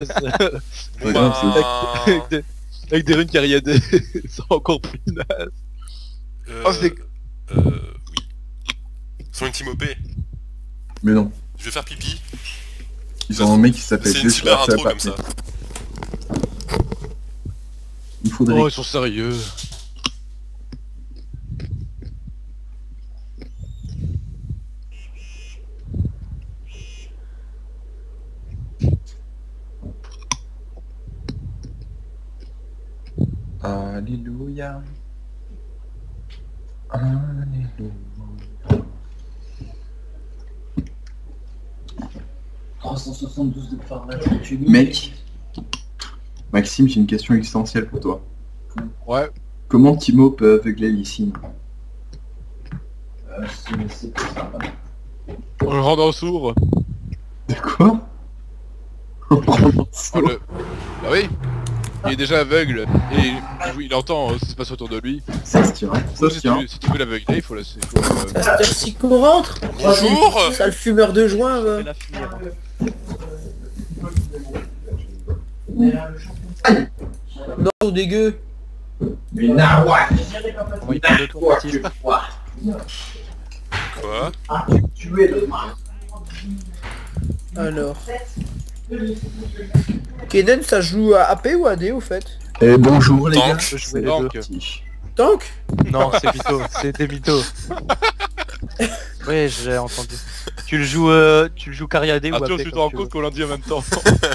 Bon avec des runes cariadées, c'est encore plus naze. Oh, oui. Ils sont une team OP. Mais non. Je vais faire pipi. Ils ont un mec qui s'appelle C'est une super intro comme ça. Il faudrait... Oh, ils sont sérieux. Alléluia. Alléluia. 372 de paramètres. Mec, Maxime, j'ai une question existentielle pour toi. Ouais. Comment Timo peut aveugler Lysine? C'est pas sympa. En le rendant sourd. De quoi? Oh, le... Bah oui. Il est déjà aveugle. Et il entend ce qui se passe autour de lui. Ça se tient. Ça se tient. Si tu veux l'aveugler, il faut laisser. Si qu'on rentre. Bonjour. Sale fumeur de joint va. Non, dégueu. Mais Nawak. Il parle de toi, Baptiste. Quoi? Tu es le Alors. Kennen, ça joue à AP ou à AD au fait? Eh bonjour les Tank. gars. Je peux jouer les Tank. deux. Tank? Non, c'est mytho, c'est des mythos. Oui, j'ai entendu. Tu le joues cariadé ou Arthur, AP tu te comme rends tu compte veux. qu'on l'a dit en même temps.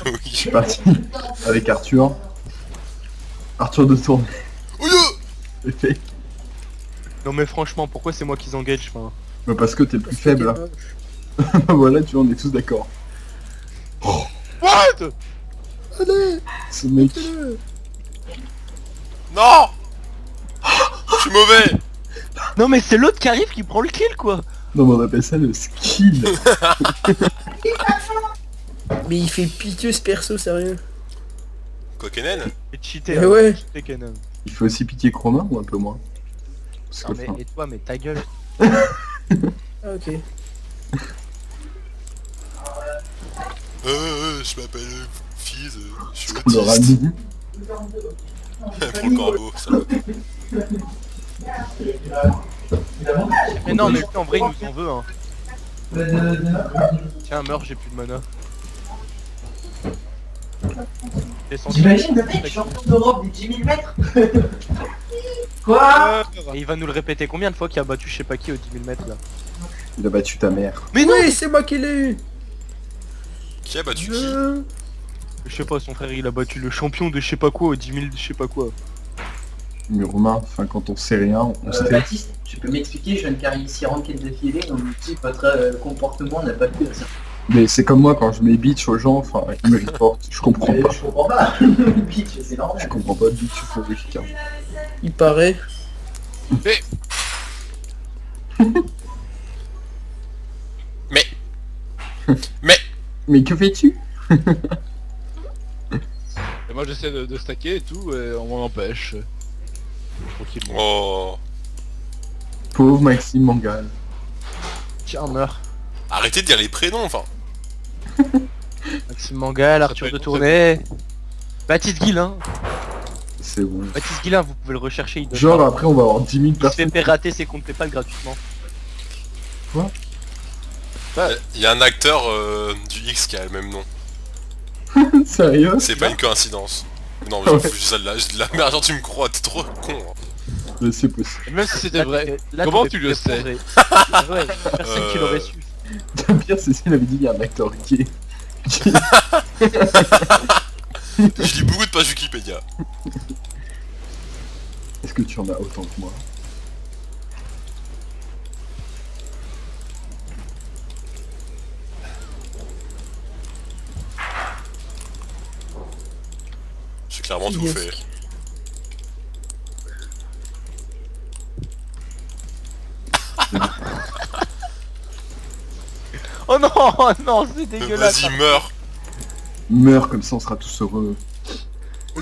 Oui. Je suis parti avec Arthur. Arthur de tournée. C'est fait. Non mais franchement, pourquoi c'est moi qui engage enfin... Mais parce que t'es le plus faible là. Voilà, tu vois, on est tous d'accord. What? Allez, Ce mec. Non. Je suis mauvais. Non mais c'est l'autre qui arrive qui prend le kill quoi. Non mais on appelle ça le skill. mais il fait pitié ce perso, sérieux. Quoi, Kennen? C'est cheaté, Eh ouais. cheaté Kennen. Il fait aussi pitié Chroma ou un peu moins? Parce Non que, mais enfin, et toi mais ta gueule. Ah, ok. Je m'appelle Fizz, je suis on leur a autiste. mis. Pour le corbeau, ça va. Mais non mais lui en vrai il nous en veut hein. Tiens meurs, j'ai plus de mana. Descends. J'imagine le mec champion d'Europe des 10 000 mètres. Quoi? Et il va nous le répéter combien de fois qu'il a battu je sais pas qui au 10 000 mètres là. Il a battu ta mère. Mais oui, c'est moi qui l'ai eu. Qui a battu qui? Je sais pas, son frère il a battu le champion de je sais pas quoi au 10 000 je sais pas quoi. Mais Romain, enfin quand on sait rien, on se tait. Baptiste, tu peux m'expliquer, je viens de carrer ici Ranket d'affilée, on me dit votre comportement n'a pas pu ça. Mais c'est comme moi quand je mets bitch aux gens, enfin ils me reportent, je comprends pas. Je comprends pas. Bitch, c'est Je normal. comprends pas bitch pour efficace. Il paraît. Mais... Mais... Mais que fais-tu? Et moi j'essaie de stacker et tout, et on m'en empêche. Tranquillement. Oh... Pauvre Maxime Mangal. Tiens meurs. Arrêtez de dire les prénoms, enfin. Maxime Mangal, Ça Arthur peut de être- Tournai. Baptiste Guilin. C'est bon. Baptiste Guilin, vous pouvez le rechercher, il donne Genre pas. après on va avoir 10 000 Il se fait personnes. pirater ses comptes PayPal gratuitement. Il y a un acteur du X qui a le même nom. Sérieux? C'est pas une coïncidence. Non, mais j'en fous, j'ai de la merde, genre tu me crois, t'es trop con. Hein. Mais c'est possible. Même si c'était vrai. Là, Comment t'aurais tu pu le sais? répondre. Ah ouais, personne qui l'aurait su. Le pire c'est s'il avait dit il y a un acteur gay. Je lis beaucoup de pages Wikipédia. Est-ce que tu en as autant que moi? J'ai clairement tout Yes. fait. Oh non, oh non, c'est dégueulasse. Vas-y, meurs. Meurs comme ça on sera tous heureux. Oh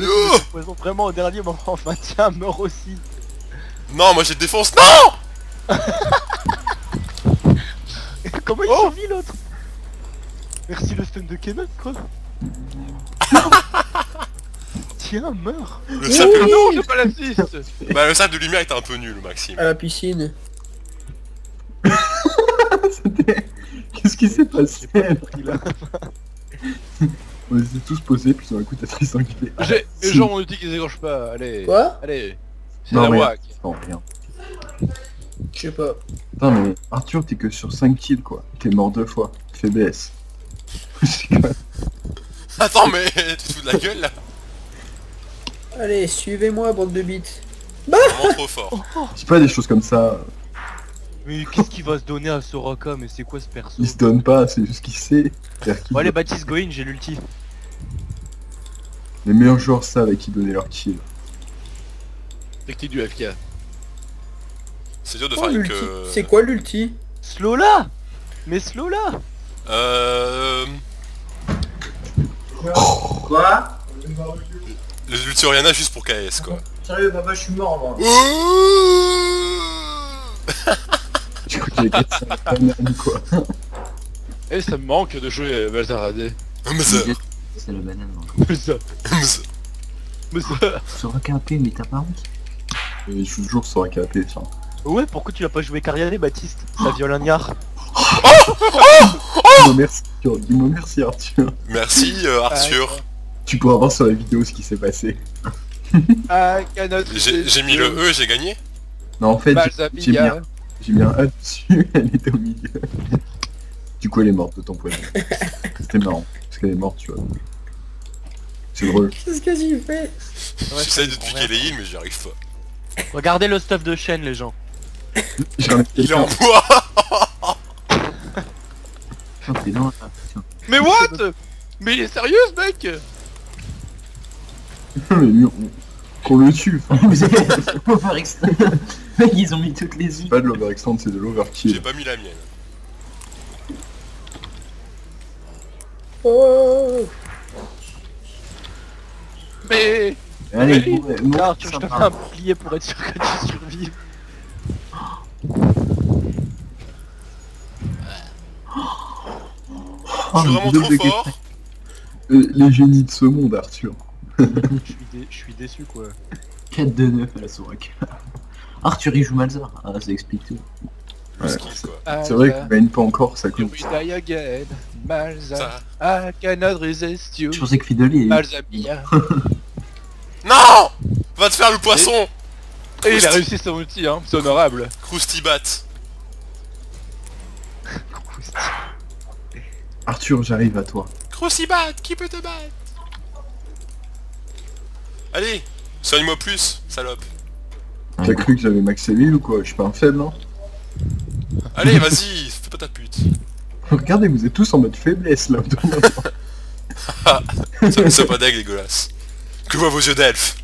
Poison vraiment au dernier moment, enfin tiens, meurs aussi. non, moi j'ai défense. Non. Comment il survit l'autre? Merci le stun de Kennen quoi. Tiens, meurs. Le sable... Non, j'ai pas l'assist. Bah le sable de lumière était un peu nul, Maxime. À la piscine. C'était... Qu'est-ce qui s'est passé là? On s'est tous posés, puis d'un coup t'as Tristan qui fait... Les gens ont dit qu'ils égorgent pas, allez. Quoi? Allez. C'est Non, la mais... wack. Non, rien. Je sais pas. Putain, mais Arthur, t'es que sur 5 kills, quoi. T'es mort 2 fois. Faiblesse. C'est quoi? Attends, mais tu te fous de la gueule là? Allez, suivez-moi, bande de bites. Vraiment trop fort. Dis pas des choses comme ça. Mais qu'est-ce qu'il va se donner à Soraka? Mais c'est quoi ce perso? Il se donne pas, c'est juste qu'il sait. C'est-à-dire qu'il Bon allez doit- Baptiste go in, j'ai l'ulti. Les meilleurs joueurs savent à qui donner leur kill. Tactique du FK. C'est dur de Oh, faire avec... l'ulti. C'est quoi l'ulti? Slow là. Mais slow là. Quoi? Les ulti Oriana juste pour KS quoi. Sérieux, papa, je suis mort, moi. Je crois qu'il y a 400 bananes, quoi. Et ça me manque de jouer Balzaradé. Mais ça... C'est la banane. Mais ça. Mais ça. Sur un canapé, mais t'as pas honte? Et je suis toujours sur un canapé, tiens. Ouais, pourquoi tu l'as pas joué Cariané Baptiste? Ça viole un niard. Dis-moi merci, Arthur. Dis-moi merci, Arthur. Merci Arthur. Tu pourras voir sur la vidéo ce qui s'est passé. Ah, canotte. J'ai mis le E, j'ai gagné. Non, en fait, j'ai Balzamia. mis un A dessus, elle était au milieu. Du coup, elle est morte de ton poignet. C'était marrant, parce qu'elle est morte, tu vois. C'est drôle. Qu'est-ce que j'ai fait? J'essaie de piquer les heals mais j'y arrive pas. Regardez le stuff de chaîne les gens. J'en ai Il est en quelqu'un. bois. Putain, t'es dans là, tiens. Mais what? Mais il est sérieux ce mec? Mais lui, qu'on le tue. Enfin, Vous avez overextend. Mec, ils ont mis toutes les c'est îles. pas de l'overextend, c'est de J'ai l'overkill. pas mis la mienne. Oh. Mais... Allez, Allez. moi, Arthur, je te fais un bouclier pour être sûr que tu survives. Oh, Je suis vraiment le trop degré fort. près. Les génies de ce monde, Arthur. Je suis déçu quoi. 4 de 9 à la Soraka. Arthur il joue Malzar. Ah, ça explique tout. Le Ouais, skill quoi. C'est vrai qu'on gagne pas encore, ça We compte. die again. Malza. Ça... I cannot resist you. Je pensais que Fideli est... Balzamia. Non! Va te faire le poisson! Et il a réussi son outil, hein. C'est honorable. Krusty Bat. Arthur, j'arrive à toi. Krusty Bat, qui peut te battre? Allez, soigne-moi plus, salope. T'as cru que j'avais Max Evil ou quoi? Je suis pas un faible, non? Allez, vas-y, fais pas ta pute. Regardez, vous êtes tous en mode faiblesse là. C'est pas dingue dégueulasse. Que voient vos yeux d'elfe?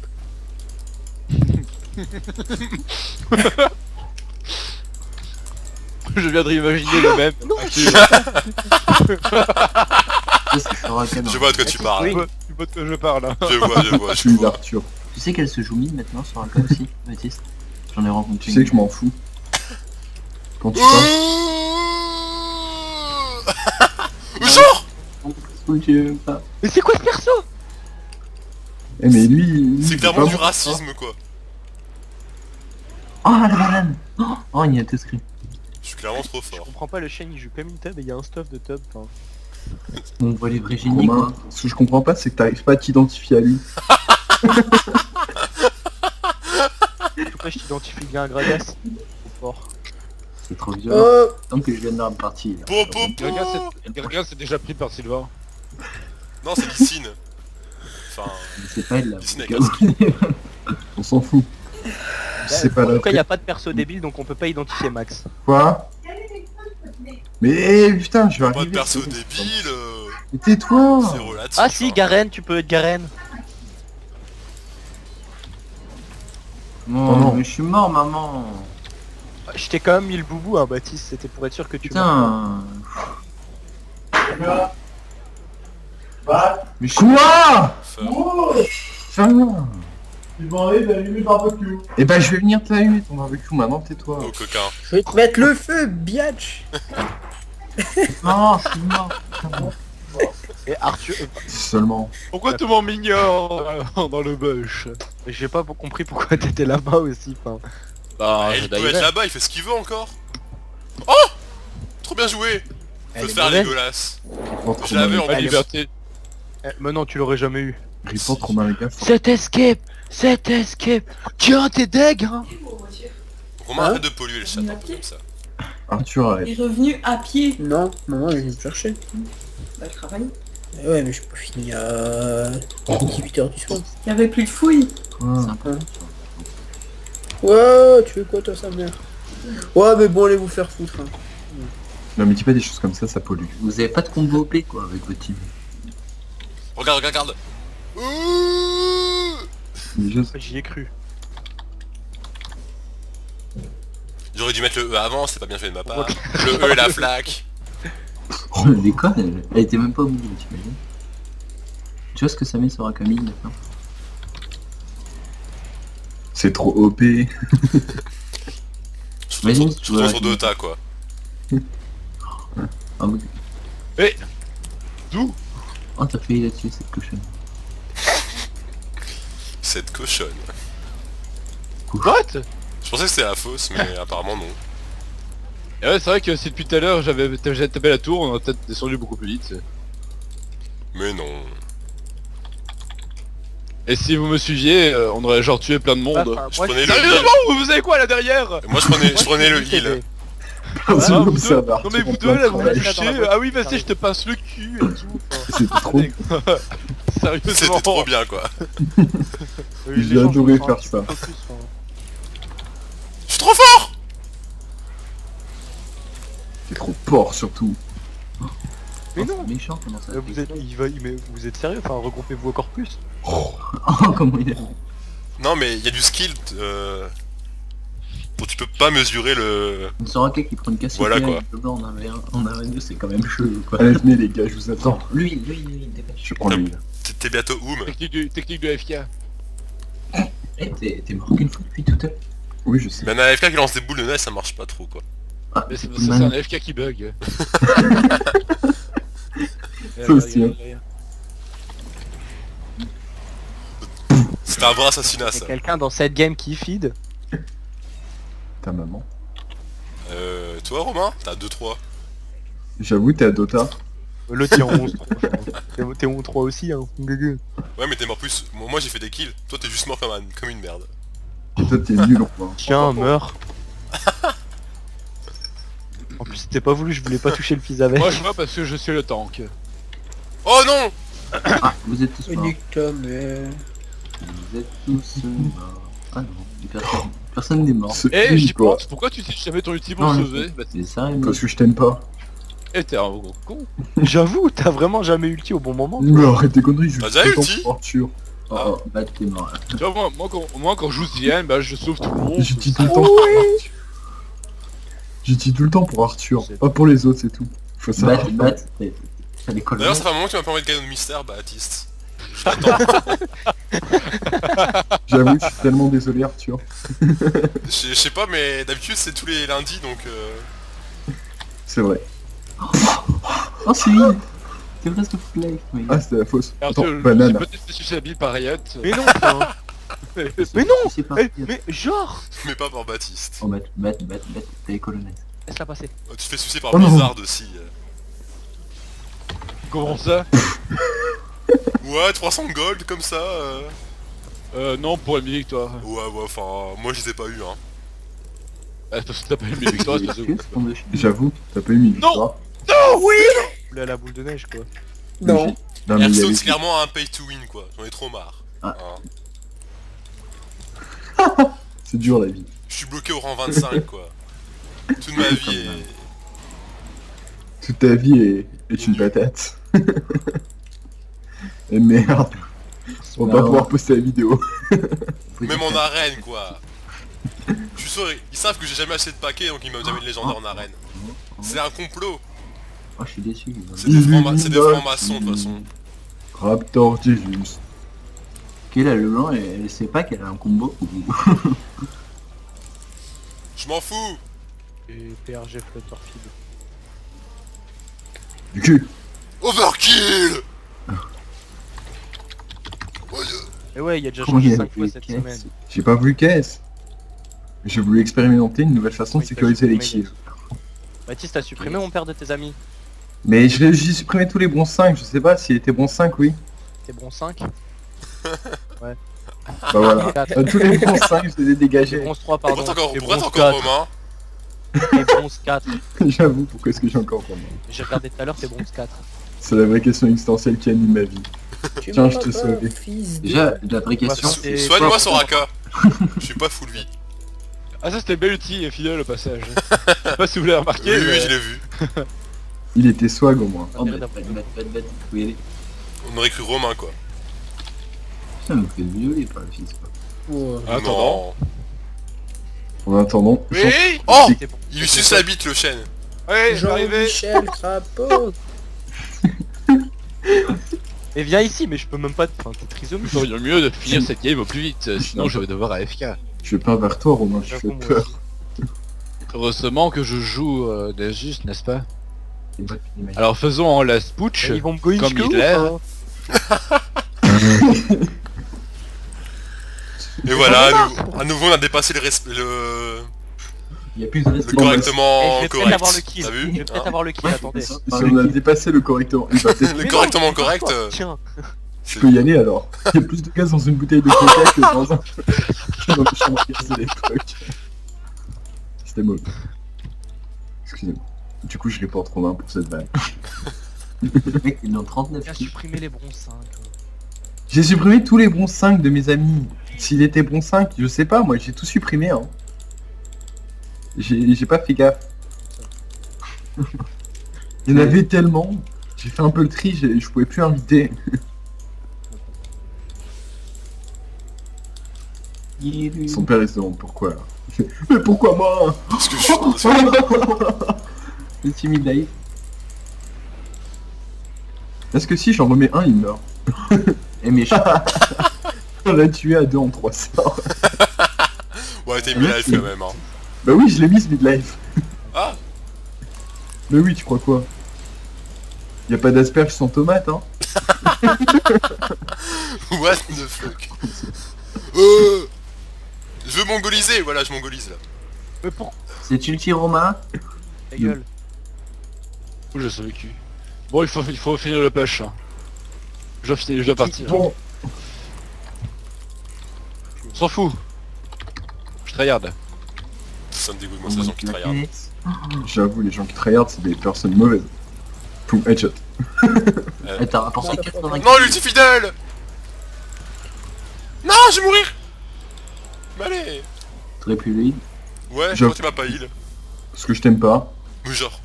Je viens de réimaginer le même. C'est Soraka, non. Je vois de quoi tu parles. Tu vois de quoi je parle, hein. Je vois, je vois, Je je suis vois. d'Arthur. Tu sais qu'elle se joue mid maintenant Soraka aussi, Baptiste? J'en ai rencontré Tu sais que je m'en fous. Quand tu parles. Genre! Mais c'est quoi ce perso? Eh mais lui... C'est il clairement est du pas bon, racisme quoi. Oh la banane. Oh il y a tout screen. Je suis clairement trop Je fort. comprends pas, le chien il joue comme une tub et il y a un stuff de tub. Enfin, On voit les vrais hein. génies Romain, quoi. ce que je comprends pas, c'est que t'arrives pas à t'identifier à lui. en tout cas je t'identifie bien à Gragas. Trop fort. C'est trop violent. Oh. Tant que je viens de la partie. Là. Popo! Quelqu'un s'est déjà pris par Sylvain. Non, c'est Lysine. Enfin, C'est pas elle là. Disney On s'en fout. C'est pas En la tout cas y a pas de perso débile donc on peut pas identifier Max. Quoi? Mais putain, je vais pas arriver. de perso c'est bon. débile. Mais tais-toi. C'est relatif. Ah si, hein. Garen, tu peux être Garen. Non, Oh non. mais je suis mort maman. Je t'ai quand même mis le boubou hein Baptiste, c'était pour être sûr que tu meurs. Putain. Mais quoi? Fort. Putain. Eh ben je vais venir t'allumer ton barbecue maintenant, tais-toi. Oh coquin. Je vais te mettre le feu, biatch. Non, je suis mort. Et Arthur... Seulement. Pourquoi tu m'ignores dans le bush? J'ai pas compris pourquoi t'étais là-bas aussi, enfin... Bah, il peut être là-bas, il fait ce qu'il veut encore. Oh, trop bien joué. Elle Faut est faire mauvaise. dégueulasse. Reporte Je l'avais en La plus. liberté. Mais non, tu l'aurais jamais eu. Reporte Romain les gars. Cet escape. Tiens, t'es deg, hein. Romain, Hein arrête de polluer le chat un peu comme ça. Arthur, arrête. Il est revenu à pied. Non, maman, elle vient me chercher. Bah, je travaille. Eh ouais, mais j'ai pas fini à 18h du soir. Il y avait plus de fouilles. Quoi? Ouais, tu fais quoi toi, sa mère? Ouais, mais bon, allez vous faire foutre. Hein. Non mais dis pas des choses comme ça pollue. Vous avez pas de combo OP quoi avec votre team. Regarde, regarde, regarde. Ouh, Déjà, J'y ai cru. j'aurais dû mettre le E avant, c'est pas bien fait de ma part. Le E et la flaque. Oh le déconne, elle était même pas au milieu, t'imagines. Tu vois ce que ça met sur Camille maintenant? c'est trop OP. Vas-y, Je retourne sur Dota quoi. Ah, oui. D'où? Oh t'as failli là-dessus cette cochonne. Cette cochonne. What? Je pensais que c'était la fausse, mais apparemment non. Et ouais, c'est vrai que si depuis tout à l'heure j'avais tapé la tour, on aurait peut-être descendu beaucoup plus vite. Mais non. Et si vous me suiviez, on aurait genre tué plein de monde. Je prenais le heal. Sérieusement, vous avez quoi là derrière? Et moi je prenais le heal. Personne vous ne deux- ça va. Non mais vous deux là, vous me fichez. Ah oui, vas-y, je te pince le cul et tout. C'est trop. Sérieusement. C'était trop bien quoi. J'ai adoré faire ça. Je suis trop fort. C'est trop fort surtout. Mais Oh, non. c'est méchant comment ça. Mais vous êtes sérieux? Enfin, regroupez-vous encore plus. Oh comment il est. Non mais il y a du skill dont tu peux pas mesurer le... Une Soraka qui prend une casse Voilà, quoi. on a deux, c'est quand même chelou quoi. Allez venez les gars, je vous attends. Lui, dépêche. Je prends lui. T'es bientôt Oum. Technique de FK. Eh t'es mort qu'une fois depuis tout à l'heure. Oui je sais. Mais un AFK qui lance des boules de neige ça marche pas trop quoi. Ah, Mais c'est man. un FK qui bug. Ça aussi, hein. C'était un vrai assassinat Y'a ça. quelqu'un dans cette game qui feed. Ta maman. Toi Romain, t'as 2-3. J'avoue t'es à Dota. L'autre il est en 11-3 je pense. T'es en 3 aussi hein. Ouais mais t'es mort plus. Moi j'ai fait des kills. Toi t'es juste mort comme une merde. Et toi t'es nul enfin. Tiens, meurs. En plus c'était pas voulu, je voulais pas toucher le fils avec. Moi je vois parce que je suis le tank. Oh non. Ah, vous êtes tous Mais morts. nique ta mère. Vous êtes tous morts. Ah non, personne n'est mort. C'est Eh, fini, j'y quoi. pense, pourquoi tu utilises jamais ton ulti pour Non, sauver? Bah, c'est ça, mais... Parce que je t'aime pas. t'es un gros con. J'avoue, t'as vraiment jamais ulti au bon moment. Mais arrête tes conneries, je Bah, suis t'as tout le ulti. temps pour Arthur. Oh, bah t'es mort là. Tu vois, moi quand je joue Zian, bah je sauve tout le monde. Je dis tout le temps pour Arthur. Je dis tout le temps pour Arthur. Pas pour les autres c'est tout. Faut savoir. T'as les colonnes. D'ailleurs ça fait un moment que tu m'as pas envoyé de cadeau de mystère, Baptiste. Je t'attends. J'avoue, je suis tellement désolé Arthur. Je sais pas mais d'habitude c'est tous les lundis donc C'est vrai. Oh c'est lui. T'es presque full life, mec. Ah c'était la fausse. Attends, Arthur, banane. c'est peut-être susceptible par Riot. Mais non, putain. Mais non. C'est pas. Mais genre. mais pas par Baptiste. Oh t'as les colonnes. Laisse-la passer. Tu te fais soucier par Oh non. Blizzard aussi. Comment ça? Ouais 300 gold comme ça. Non, pour la victoire. Ouais enfin moi je les ai pas eu hein. Ah, parce que t'as pas eu mes victoires, c'est pas ça. J'avoue, t'as pas eu une Non. victoire. Là, la boule de neige quoi. Non. Non mais il y Hearthstone avait- c'est clairement un pay to win quoi. J'en ai trop marre. Ah. Hein. C'est dur la vie. Je suis bloqué au rang 25 quoi. Toute ma vie est... Toute ta vie est une patate. Et merde, on va pouvoir poster la vidéo. Même en arène quoi. Je suis sûr, ils savent que j'ai jamais acheté de paquet donc ils m'ont jamais de légendaire en arène. C'est un complot. Oh je suis déçu. C'est des francs-maçons de toute façon. Raptor Jesus. Ok là le blanc elle sait pas qu'elle a un combo ou... Je m'en fous. Et PRG Flutterfield. Du cul. Overkill. Et ouais, il a déjà Comment changé il a 5 fois voulu cette caisse semaine. J'ai pas voulu caisse. J'ai voulu expérimenter une nouvelle façon de Oui, t'as sécuriser les supprimé kills. Baptiste, t'as supprimé mon père de tes amis. Mais j'ai supprimé tous les bons 5, je sais pas s'il était bon 5, oui. T'es bon 5. Bah voilà. 4. Tous les bons 5, je les ai T'es dégagés. bronze 3, pardon. Pourquoi T'es t'es bronze encore 4. Romain? T'es bronze 4. J'avoue, pourquoi est-ce que j'ai encore pour moi? J'ai regardé tout à l'heure, t'es bronze 4. C'est la vraie question existentielle qui anime ma vie. Tu Tiens, m'en je te vas pas, sauve. fils de... Déjà, la vraie question. Bah, Et Soigne-moi Soraka. Je suis pas full vie. Ah ça c'était Belty et fidèle au passage. Je sais pas si vous l'avez remarqué. Oui, oui, mais- je l'ai vu. Il était swag au moins. Oh, bah, faut y aller. On aurait cru Romain quoi. Putain, me fait violer par le fils. Quoi. Oh. En attendant. Non. En attendant, Oui. Oh, T'es bon. il lui suce la bite le chêne. Ouais, je vais arriver. Jean-Michel Crapaud. Et viens ici, mais je peux même pas... Enfin, t'es trisomique. Nous ferions mieux de finir cette game au plus vite, sinon je vais devoir AFK. je vais pas vers toi Romain, je fais J'avoue, moi peur. aussi. Heureusement que je joue des justes, n'est-ce pas? Les boîtes d'image. Alors faisons en last putsch. Ils vont me goïche Comme que Hitler. ouf, hein. Et voilà, à nouveau on a dépassé le Il y a plus de le respect. Bon, bah, Eh, correctement je vais peut-être correct. avoir le kill. T'as Je vu vais peut-être avoir le kill, attendez. Si on a dépassé le correctement, il va peut-être- Le Mais correctement non, correct. Tiens. je peux y aller alors. Il y a plus de gaz dans une bouteille de coca que dans un... que dans une chambre à gaz de l'époque. C'était mauvais. Excusez-moi. Du coup je reporte Romain pour cette vanne. Le mec, il est dans 39 Viens kills. supprimer les bronzes 5. J'ai supprimé tous les bons 5 de mes amis. S'il était bon 5, je sais pas, moi j'ai tout supprimé hein. J'ai pas fait gaffe. Il y en avait tellement. J'ai fait un peu le tri, je pouvais plus inviter. Son père il se demande pourquoi là. Il fait, mais pourquoi moi? Parce que je suis... Petit midlife. Est-ce que si j'en remets un, il meurt? Et méchant. On l'a tué à 2 en 3 sorts. Ouais, t'es mis live quand même hein. Bah oui, je l'ai mis ce midlife. Ah. Mais oui, tu crois quoi? Y a pas d'asperges sans tomate hein. What the fuck. Je veux mongoliser, voilà je mongolise là. Mais pour... C'est ulti Roma. Ta gueule. Ouh, j'ai survécu. Bon, il faut finir le push. Hein. Je dois partir. Bon, On s'en fout. Je tryhard. Ça me dégoûte moi ces gens qui tryhard. j'avoue, les gens qui tryhard, c'est des personnes mauvaises. Poum, headshot. T'as rapporté 80. Non, l'ulti fidèle. Non, je vais mourir. Mais allez. T'aurais pu le hit. Ouais, Je- pourquoi tu m'as pas heal? Parce que je t'aime pas, Mais genre.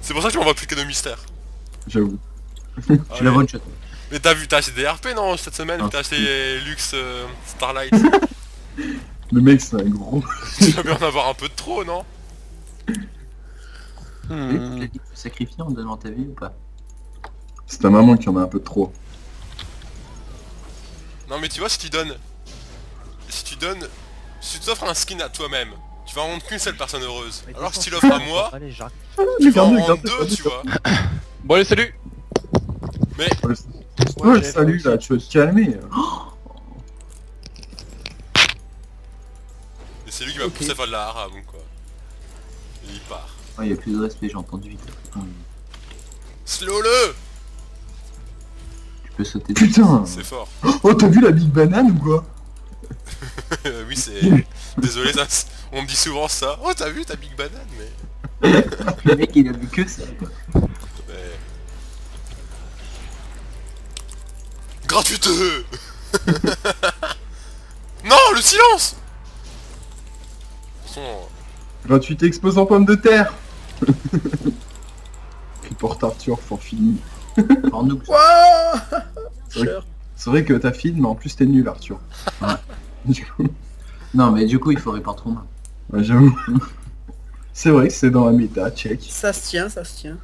C'est pour ça que tu m'envoies plus que de mystère. j'avoue. Tu l'as one shot. Mais t'as acheté des RP non cette semaine? Non. T'as acheté Lux Starlight. Le mec, c'est un gros... Tu vas bien en avoir un peu de trop, non? Tu l'as dit que tu sacrifier en donnant ta vie ou pas? C'est ta maman qui en a un peu de trop. Non mais tu vois si tu donnes... Si tu t'offres un skin à toi-même, tu vas rendre qu'une seule personne heureuse. Mais Alors que si tu descends. l'offres à moi, Allez, j'arrive. tu vas en rendre deux, tu vois. Bon allez, salut. Mais Ouais, salut là, tu vas te calmer. et c'est lui qui m'a poussé à faire de la haram quoi. Et il part. Oh, il y a plus de respect, j'ai entendu vite. Slow-le. Tu peux sauter. Putain. C'est fort. Oh, t'as vu la Big Banane ou quoi? Oui c'est... Désolé ça, on me dit souvent ça. Oh t'as vu ta Big Banane mais... Le mec, il a vu que ça. Quoi. mais... Gratuiteux. Non, le silence. De toute façon, Gratuité exposant pomme de terre. Report Arthur, for fini. En nous. Wouah. C'est vrai, c'est vrai que t'as fini, mais en plus t'es nul Arthur. Ouais. Du coup, Non, mais du coup, il faut répondre Roma. ouais, j'avoue. C'est vrai que c'est dans la méta, check. Ça se tient, ça se tient.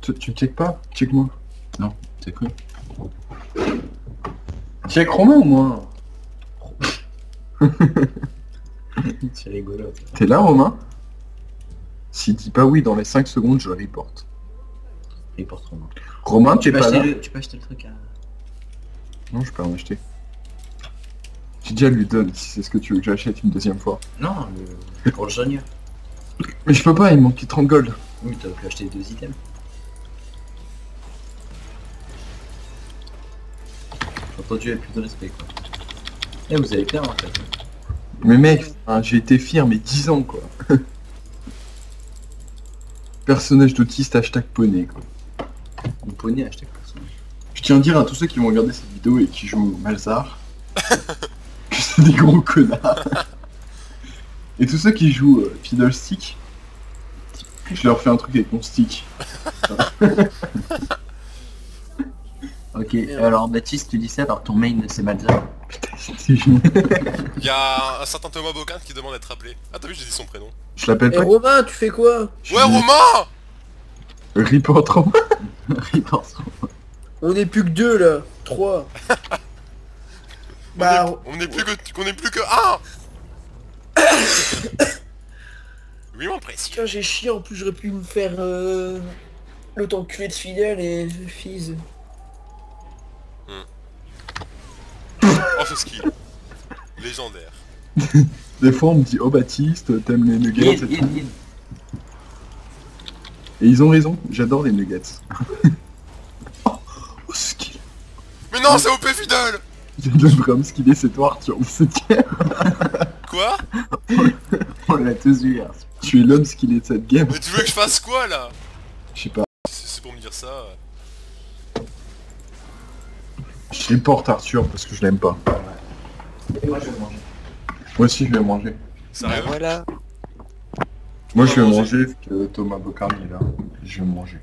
Tu check pas? Check-moi. C'est cool. Check Romain au moins. C'est rigolo. T'es là Romain? S'il dit pas oui dans les 5 secondes, je le reporte. Report Romain. Romain, tu es pas là? Tu peux acheter le truc à... Non, je peux en acheter. J'ai déjà lui donne si c'est ce que tu veux que j'achète une deuxième fois. Non, pour le jaune. Mais je peux pas, il me manque 30 gold. Oui, t'as pu acheter 2 items. J'ai entendu avec plus de respect quoi. Eh, vous avez peur en fait. Mais mec, hein, j'ai été fier mais 10 ans quoi. Personnage d'autiste hashtag poney quoi. Mon poney acheté personnage. Je tiens à dire à tous ceux qui vont regarder cette vidéo et qui jouent au Malzar que c'est des gros connards. Et tous ceux qui jouent Fiddlestick, je leur fais un truc avec mon stick. Ok, alors Baptiste, tu dis ça alors ton main c'est Malzar. Il y a un certain Thomas Bocan qui demande d'être appelé. Ah t'as vu, j'ai dit son prénom. Je l'appelle Eh pas. Romain, tu fais quoi? Ouais Romain. Report Romain. Report Romain. On est plus que 2 là. 3. Bah... On est plus que un. Oui mon précieux. Putain, j'ai chié, en plus j'aurais pu me faire le temps de culer de fidèle et Fizz. Oh ce skill. Légendaire. Des fois on me dit oh Baptiste, t'aimes les nuggets et tout. Et ils ont raison, j'adore les nuggets. Oh skill. Mais non c'est OP Fidèle. Je devrais me skiller, c'est toi Arthur, c'est tiens. Quoi? On l'a tous vu hier. Tu es l'homme skillé de cette game. Mais tu veux que je fasse quoi là? Je sais pas. C'est pour me dire ça. Je reporte Arthur parce que je l'aime pas. Et moi je vais manger. Moi aussi je vais manger. Sérieux? Voilà. Moi je vais manger. manger vu que Thomas Bocarni est là. Je vais manger.